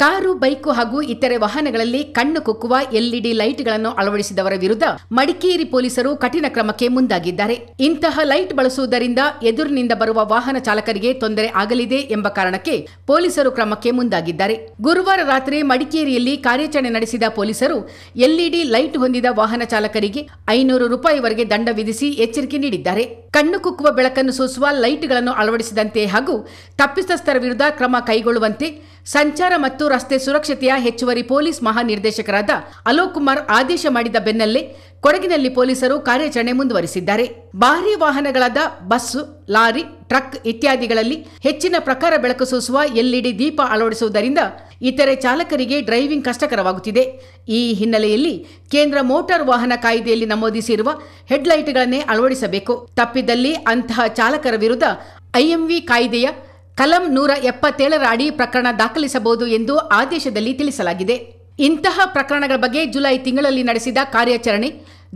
Car, bike ಹಾಗೂ ಇತರೆ ವಾಹನಗಳಲ್ಲಿ ಕಣ್ಣು ಕುಕ್ಕುವ ಎಲ್ಇಡಿ ಲೈಟ್ಗಳನ್ನು ಅಳವಡಿಸಿದವರ ವಿರುದ್ಧ ಮಡಿಕೇರಿ ಪೊಲೀಸರು ಕಠಿಣ ಕ್ರಮಕ್ಕೆ ಮುಂದಾಗಿದ್ದಾರೆ. ಇಂತಹ ಲೈಟ್ ಬಳಸುವುದರಿಂದ ಎದುರಿನಿಂದ ಬರುವ ವಾಹನ ಚಾಲಕರಿಗೆ ತೊಂದರೆ ಆಗಲಿದೆ ಎಂಬ ಕಾರಣಕ್ಕೆ ಪೊಲೀಸರು ಕ್ರಮಕ್ಕೆ ಮುಂದಾಗಿದ್ದಾರೆ. ಗುರುವಾರ ರಾತ್ರಿ ಮಡಿಕೇರಿಯಲ್ಲಿ ಕಾರ್ಯಾಚರಣೆ ನಡೆಸಿದ ಪೊಲೀಸರು ಎಲ್ಇಡಿ ಲೈಟ್ ಹೊಂದಿದ ವಾಹನ ಚಾಲಕರಿಗೆ 500 ರೂಪಾಯಿವರೆಗೆ ದಂಡ ವಿಧಿಸಿ ಎಚ್ಚರಿಕೆ ನೀಡಿದ್ದಾರೆ. ಕಣ್ಣು ಕುಕ್ಕುವ ಬೆಳಕನ್ನು ಸೂಸುವ ಲೈಟ್ಗಳನ್ನು ಅಳವಡಿಸಿದಂತೆ ಹಾಗೂ ತಪ್ಪಿತಸ್ಥರ ವಿರುದ್ಧ ಕ್ರಮ ಕೈಗೊಳ್ಳುವಂತೆ ಸಂಚಾರ ಮತ್ತು ರಸ್ತೆ ಸುರಕ್ಷತೆಯ ಹೆಚ್ಚುವರಿ ಪೊಲೀಸ್ ಮಹಾನಿರ್ದೇಶಕರಾದ ಅಲೋಕ್ ಕುಮಾರ್ ಆದೇಶ ಮಾಡಿದ ಬೆನ್ನಲ್ಲೇ ಕೊಡಗಿನಲ್ಲಿ ಪೊಲೀಸರು ಕಾರ್ಯಾಚರಣೆ ಮುಂದುವರಿಸಿದ್ದಾರೆ. ಭಾರೀ ವಾಹನಗಳಾದ ಬಸ್ಸು, ಲಾರಿ, ಟ್ರಕ್ ಇತ್ಯಾದಿಗಳಲ್ಲಿ ಹೆಚ್ಚಿನ ಪ್ರಕಾರ ಬೆಳಕು ಸೂಸುವ ಎಲ್ಇಡಿ ದೀಪ ಅಳವಡಿಸುವುದರಿಂದ ಇತರೆ ಚಾಲಕರಿಗೆ ಡ್ರೈವಿಂಗ್ ಕಷ್ಟಕರವಾಗುತ್ತಿದೆ. ಈ ಹಿನ್ನೆಲೆಯಲ್ಲಿ ಕೇಂದ್ರ ಮೋಟಾರ್ ವಾಹನ ಕಾಯ್ದೆಯಲ್ಲಿ ನಮೂದಿಸಿರುವ ಹೆಡ್ಲೈಟ್ಗಳನ್ನೇ ಅಳವಡಿಸಬೇಕು. ತಪ್ಪಿದಲ್ಲಿ ಅಂತಹ ಚಾಲಕರ ವಿರುದ್ಧ ಐಎಂವಿ ಕಾಯ್ದೆಯ ಕಲಂ 177 ಅಡಿ ಪ್ರಕರಣ ದಾಖಲಿಸಬಹುದು ಎಂದು ಆದೇಶದಲ್ಲಿ ತಿಳಿಸಲಾಗಿದೆ. ಇಂತಹ ಪ್ರಕರಣಗಳ ಬಗ್ಗೆ ಜುಲೈ ತಿಂಗಳಲ್ಲಿ ನಡೆಸಿದ ಕಾರ್ಯಾಚರಣೆ,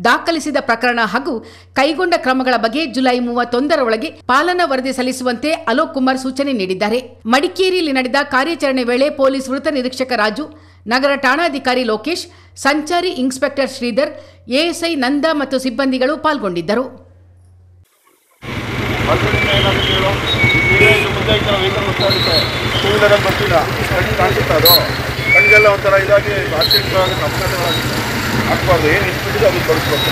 ದಾಖಲಿಸಿದ ಪ್ರಕರಣ ಹಾಗೂ ಕೈಗೊಂಡ ಕ್ರಮಗಳ ಬಗ್ಗೆ ಜುಲೈ 31ರ ಒಳಗೆ ಪಾಲನಾ ವರದಿ ಸಲ್ಲಿಸುವಂತೆ ಅಲೋಕ್ ಕುಮಾರ್ ಸೂಚನೆ ನೀಡಿದ್ದಾರೆ. ಮಡಿಕೇರಿಯಲ್ಲಿ ನಡೆದ ಕಾರ್ಯಾಚರಣೆ ವೇಳೆ ಪೊಲೀಸ್ ವೃತ್ತ ನಿರೀಕ್ಷಕ ರಾಜು, ನಗರ ಠಾಣಾಧಿಕಾರಿ ಲೋಕೇಶ್, ಸಂಚಾರಿ ಇನ್ಸ್ಪೆಕ್ಟರ್ ಶ್ರೀಧರ್, ಎಎಸ್ಐ ನಂದಾ ಮತ್ತು ಸಿಬ್ಬಂದಿಗಳು ಪಾಲ್ಗೊಂಡಿದ್ದರು. ಕಣ್ಣಿಗೆಲ್ಲ ಒಂಥರ ಇದಾಗಿ ಆರ್ಥಿಕವಾಗಿ ಸಂಸ್ಕೃತವಾಗಿ ಹಾಕ್ಬಾರ್ದು. ಏನು ಇಟ್ಬಿಟ್ಟಿದೆ ಅದಕ್ಕೆ ಬಳಸ್ಬೇಕು.